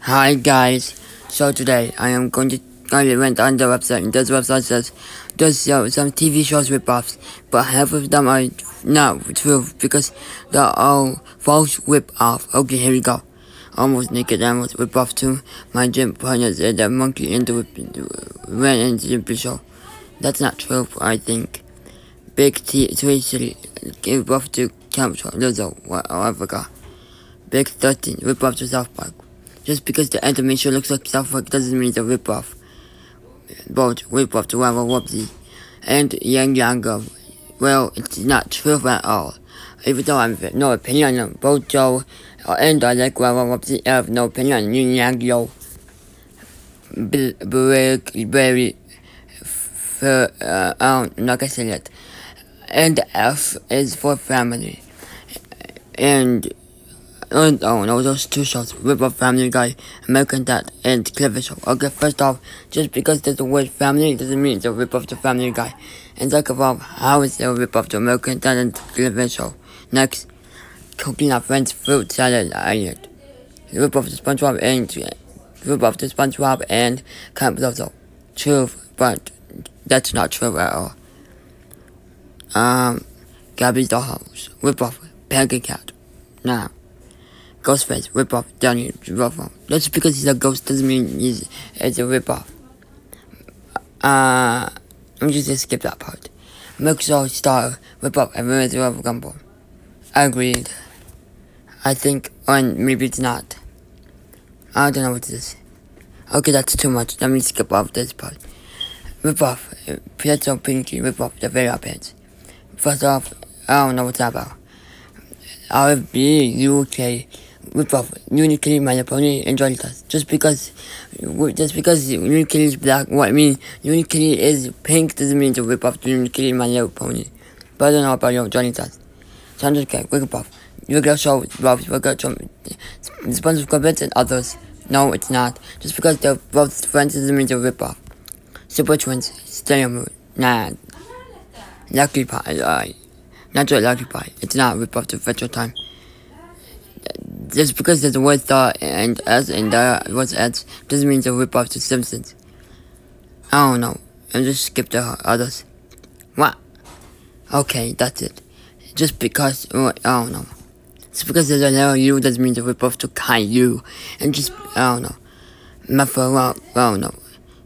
Hi guys, so today I went on the website, and this website says does show some TV shows ripoffs, but half of them are not true because they're all false rip-off. Okay, here we go. Almost Naked Animals rip-off too. My gym partner said that monkey ran into the show. That's not true, I think. Big T3 City rip-off to Camp Lizzo, I forgot. Big 13 rip-off to South Park. Just because the animation looks like South Park doesn't mean it's a rip-off. Both rip-off to Wawa Whoopsie and Yang Yango. Well, it's not true at all. Even though I have no opinion on both Joe and I like Wawa Whoopsie, I have no opinion on Yang Yango. Very, I'm not gonna say it. And F is for family. And those two shows, Rip-Off, Family Guy, American Dad, and Clever Show. Okay, first off, just because there's the word family doesn't mean it's a rip-off to Family Guy. And second of all, how is there a rip-off to American Dad and Clever Show? Next, Cooking Our Friends Fruit Salad Island. Rip-off to SpongeBob and Camp Lizzo. True, but that's not true at all. Gabby's Dollhouse, Rip-Off, Pancake Cat. Now, Ghostface, rip-off, Danny, rip-off. Just because he's a ghost doesn't mean it's a rip-off. I'm just gonna skip that part. Mixo Star, rip-off, and Remember of Gumball. Agreed. I think, or maybe it's not. I don't know what it is. Okay, that's too much. Let me skip off this part. Rip-off, Pietro Pinky, rip-off, the very pants. First off, I don't know what's that about. RB, UK, rip-off, Unikitty, My Pony, and Johnny Test. Just because Unikitty is black, what I mean, Unikitty is pink doesn't mean to rip-off to Unikitty, My Little Pony. But I don't know about Johnny Test. Sandra K, rip-off, regular show, Rob's regular show, sponsors comments and others. No, it's not. Just because they're both friends doesn't mean to rip-off. Super Twins, Stereo Mood, nah. Lucky Pie, Natural Lucky Pie. It's not rip-off to Virtual Time. Just because there's a word thought and S and there was ads doesn't mean it's a rip-off to Simpsons. I don't know. And just skip the others. What? Okay, that's it. Just because, I don't know. Just because there's a letter U doesn't mean it's a rip-off to Caillou. And just, I don't know. I don't know.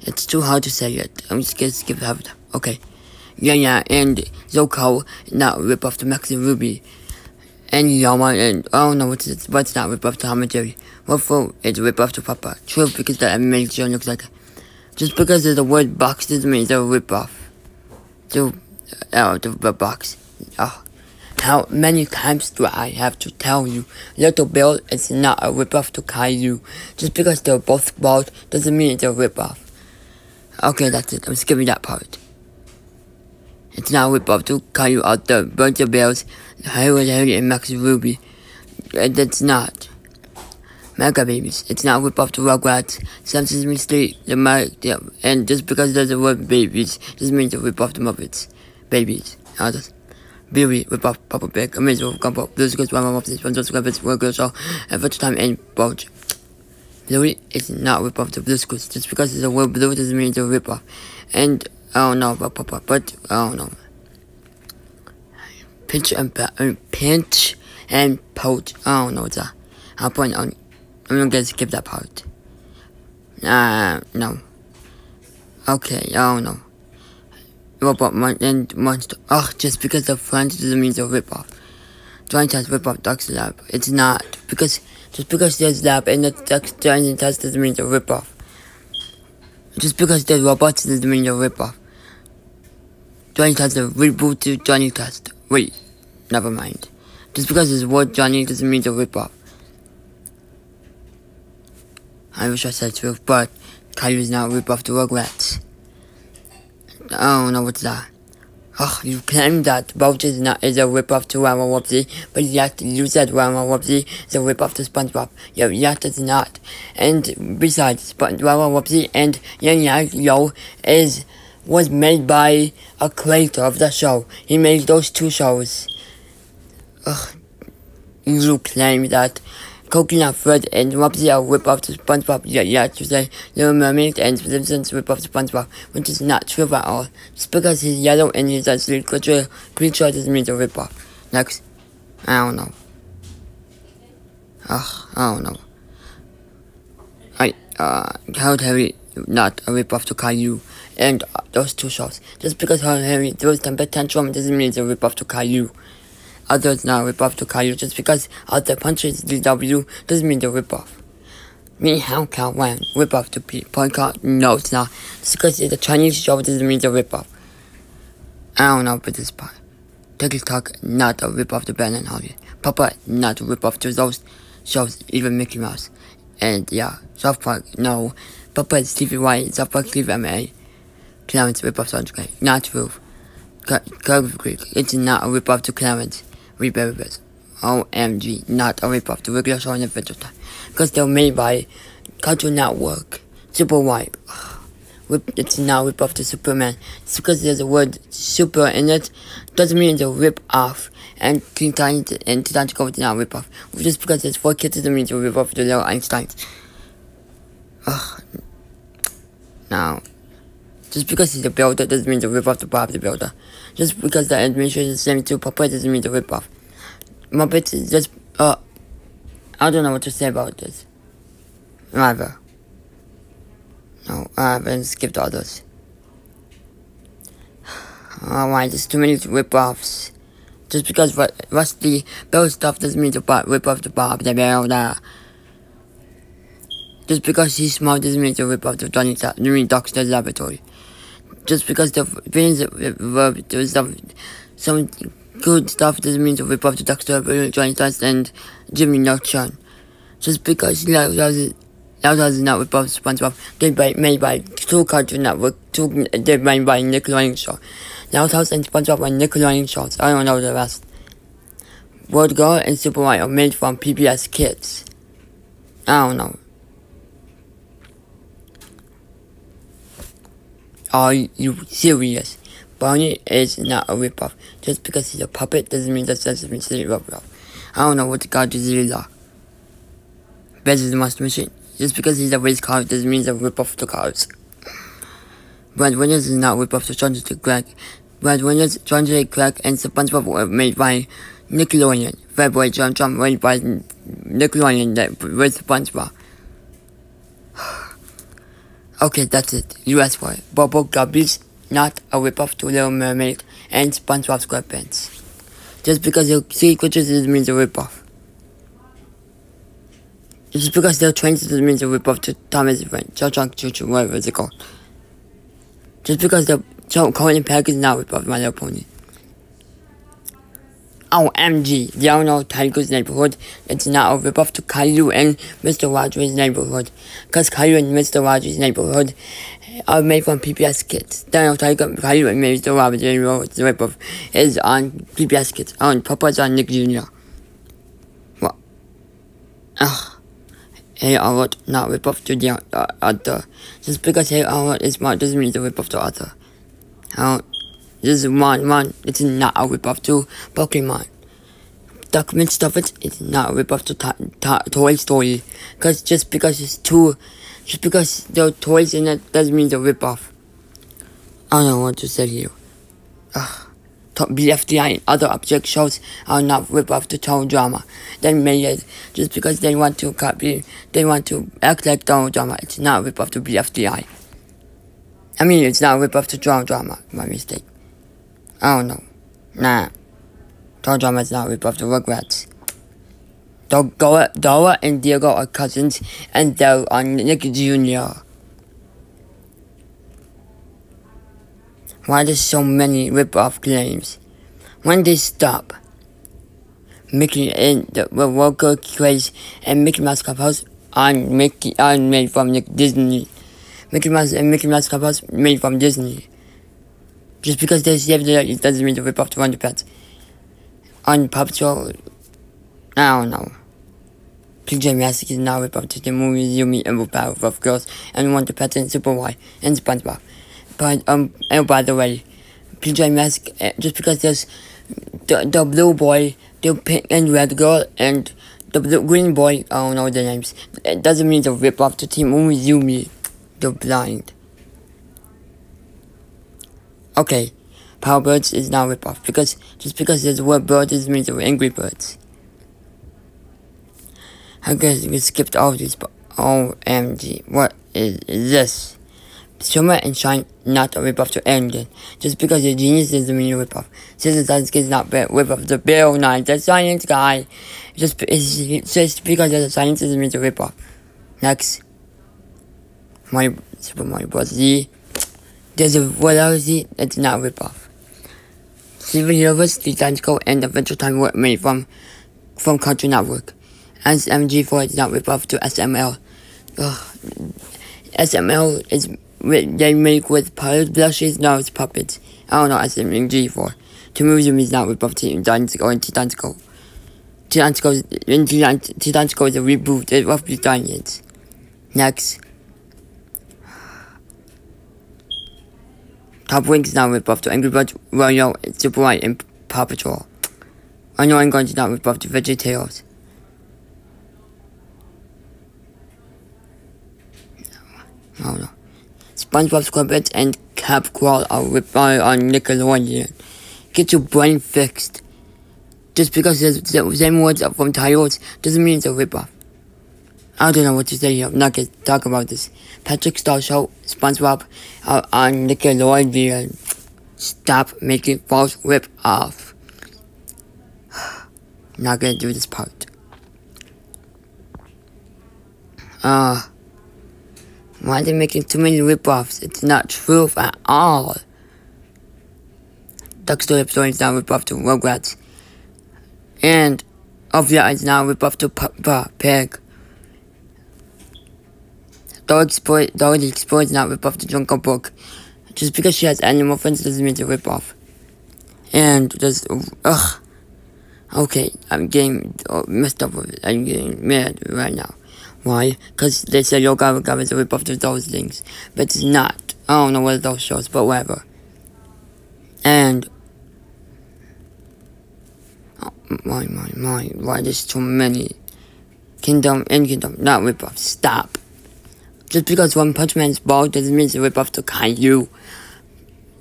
It's too hard to say it. I'm just gonna skip that. Okay. Yeah, and Zoko, not rip-off to Max and Ruby. And Yama, and I don't know what's not rip-off to Tom and Jerry. Waffle is rip-off to Papa. True, because the animation looks like it. Just because there's a word box doesn't mean it's a rip-off. The box. Oh. How many times do I have to tell you? Little Bill is not a rip-off to Caillou. Just because they're both bald doesn't mean it's a rip-off. Okay, that's it. I'm skipping that part. It's not a rip-off to Caillou out the Bunch of Bells, Harry and Max Ruby. It's not. Mega Babies. It's not a rip-off to Rugrats, Sesame Street, and just because there's a word babies, just means a rip-off to Muppets. Babies. Others. Beauty, rip-off, Papa Pig, Amazing Gumball, Blues Goes Mama Muppets, Sponsors Rabbits, World Show, and First Time and Bulge. Bluey is not a rip-off to Blue Schools, just because there's a word blue doesn't mean it's a rip-off. And I don't know about Papa, but I don't know. Pinch and poach. I don't know what's that. I'm gonna skip that part. No. Okay, I don't know. Robot and Monster. Just because they're friends doesn't mean it's a rip-off. Joint Test rip-off Duck's Lab. It's not. Just because there's lab and the Joint Test doesn't mean it's a rip-off. Just because there's robots doesn't mean it's a rip-off. Johnny Test is a reboot to Johnny Test. Wait, never mind. Just because there's word Johnny doesn't mean it's a rip-off. I wish I said truth, but Caillou is not a rip-off to Rugrats. I don't know what's that. You claim that Bulge is a rip-off to Wawa Whoopsie, but yet you said Wawa Whoopsie is a rip-off to SpongeBob. Yet it's not. And besides, Wawa Whoopsie and Yang Yo was made by a creator of the show. He made those two shows. You claim that Coconut Fred and Wopsy are rip-off to SpongeBob. Yeah, to say Little Mermaid and Simpsons rip-off to SpongeBob, which is not true at all. Just because he's yellow and he's a sleek creature doesn't mean it's a rip-off. Next. I don't know. I don't know. Harold Harry, not a rip-off to Caillou, and those two shows. Just because Harold Harry throws temper tantrum doesn't mean it's a rip-off to Caillou. Others not a rip-off to Caillou. Just because Arthur punches DW doesn't mean they're rip-off. Me, how Cow Wan, rip-off to Podcast? No, it's not. Just because it's a Chinese show doesn't mean it's a rip-off. I don't know for this part. Turkey Talk, not a rip-off to Ben and Holly. Papa, not a rip-off to those shows, even Mickey Mouse. And yeah, South Park, no. Papa is Stevie White, South Park, Steve M.A. Clarence, rip-off to Andre, not true. Curve Creek, it's not a rip-off to Clarence. Rebellious. OMG, not a rip-off to regular show in Adventure Time. Because they're made by Cartoon Network. Super White. It's not a rip-off to Superman. It's because there's a word super in it. Doesn't mean it's a rip-off. And Teen Titans and Teen Titans Go is not a rip-off. Just because there's 4 kids doesn't mean it's a rip-off to Little Einsteins. Now, just because he's a builder doesn't mean it's a rip-off to Bob the Builder. Just because the animation is the same to Papa doesn't mean it's a rip-off. Muppets is just, I don't know what to say about this. Rather. No, I haven't skipped others. Alright, there's too many rip-offs. Just because Rusty Bill stuff doesn't mean to rip-off to Bob the Builder. Just because he's smart doesn't mean to rip-off to Johnny Dexter's Laboratory. Just because the things there's some good stuff doesn't mean to rip off to Dexter, Johnny Test, and Jimmy Neutron. Just because Loudhouse is not rip off SpongeBob, they're made by two Cartoon Network, they're made by Nickelodeon show. Loudhouse and SpongeBob are Nickelodeon shows. I don't know the rest. World Girl and Super White are made from PBS Kids. I don't know. Are you serious? Barney is not a ripoff. Just because he's a puppet doesn't mean that Sesame Street is a ripoff. I don't know what the God is really like. Bez is the Monster Machine. Just because he's a race car doesn't mean he's a ripoff to cars. Brad Williams is not a ripoff to John J. Craig. Brad Williams, John J. Craig, and SpongeBob were made by Nickelodeon. February John Trump made by Nickelodeon with SpongeBob. Okay, that's it. US for it. Bobo Guppies, not a ripoff to Little Mermaid and SpongeBob SquarePants. Just because they're sea creatures doesn't mean they're a ripoff. Just because they're trains doesn't mean they're a ripoff to Thomas Friend, Chow Chunk Choo Choo, whatever it's called. Just because they're Colin Peck is not a ripoff of My Little Pony. OMG, the Yellow Tiger's Neighborhood, it's not a ripoff to Caillou and Mr. Rogers' Neighborhood. Because Caillou and Mr. Rogers' Neighborhood are made from PBS Kids. The Yellow Tiger, Caillou and Mr. Rogers' Neighborhood, the ripoff is on PBS Kids. On Papa's on Nick Jr. What? Hey Arnold, not ripoff to the other. Just because Hey Arnold is smart doesn't mean it's a ripoff to other. This is one, it's not a ripoff to Pokemon. Document stuff, it's not a ripoff to Toy Story. Just because there are toys in it doesn't mean it's a ripoff. I don't know what to say here. BFDI and other object shows are not ripoff to total drama. They made it just because they want to act like total drama. It's not a ripoff to BFDI. I mean, it's not a ripoff to drama. My mistake. I don't know. Nah. Total drama is not a ripoff to Rugrats. Dora and Diego are cousins, and they're on Nick Jr. Why there's so many rip-off claims? When they stop? Mickey and the Walker Craze and Mickey Mouse Clubhouse are made from Disney. Mickey Mouse and Mickey Mouse Clubhouse made from Disney. Just because they saved it doesn't mean to rip off the Wonder Pets. On Paw Patrol, I don't know. PJ Masks is now rip off to the movies Yumi and Powerpuff Girls and Wonder Pets and Super White and SpongeBob. But and by the way, PJ Masks just because there's the blue boy, the pink and red girl, and The green boy, I don't know the names. It doesn't mean to rip off the team, only Yumi, the blind. Okay, Power Birds is not rip off because just because there's the word bird doesn't mean they're angry birds. I guess we skipped all these, but OMG, what is this? Shimmer and Shine, not a rip off to Endgame. Just because you're genius doesn't mean you're rip off. Citizen Science is not rip off the Bill Nye, the science guy. Just because there's a science doesn't mean to rip off. Next, Super Mario Bros. Z. There's a whatever Z, it's not rip off. Steven Universe, the Times Go, and Adventure Time were made from Cartoon Network. SMG4 is not rip off to SML. SML is they make with pilots, blushes, no, it's puppets. I don't know, SMG4. Two movies is not rip off to Titans Go and Titans Go. Titans Go is a reboot, it's roughly Titans. Next. Top Wings is not rip off to Angry Birds, Royal, Super White, and Paw Patrol. Annoying Guns is not rip off to VeggieTales. I don't know. SpongeBob SquarePants and Cap Crawl are ripped on Nickelodeon. Get your brain fixed. Just because there's the same words from titles doesn't mean it's a ripoff. I don't know what to say here. I'm not gonna talk about this. Patrick Star Show, SpongeBob on Nickelodeon. Stop making false rip-off. Not gonna do this part. Why are they making too many rip-offs? It's not true at all. Duck Story episode is now rip-off to Rugrats. And Ovia is now rip-off to Pig. Dog Explorer is not rip-off to Jungle Book. Just because she has animal friends doesn't mean it's a rip-off. And just, okay, I'm getting messed up with it. I'm getting mad right now. Why? Because they said Yo Gabba Gabba is a rip-off to those things. But it's not. I don't know what those shows, but whatever. And why there's too many? Kingdom, not rip-off. Stop. Just because One Punch Man is bald doesn't mean it's a rip-off to Caillou.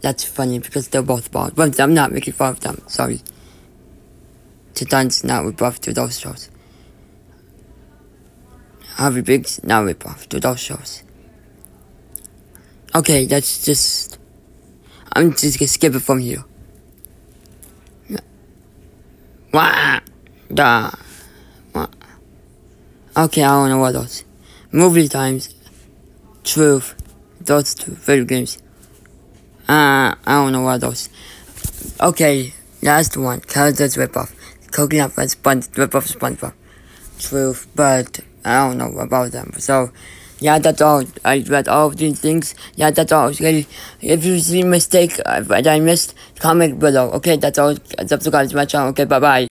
That's funny because they're both bald. But I'm not making fun of them, sorry. Titans not rip-off to those shows. Harvey Biggs not rip-off to those shows. Okay, that's just... I'm just gonna skip it from here. Okay, I don't know what else. Movie times. Truth. Those two video games. I don't know what else. Okay, last one. Characters rip-off. Coconut Friends rip-off SpongeBob. Truth, but I don't know about them. So, yeah, that's all. I read all of these things. Yeah, that's all. Okay, if you see a mistake that I missed, comment below. Okay, that's all. Subscribe to my channel. Okay, bye-bye.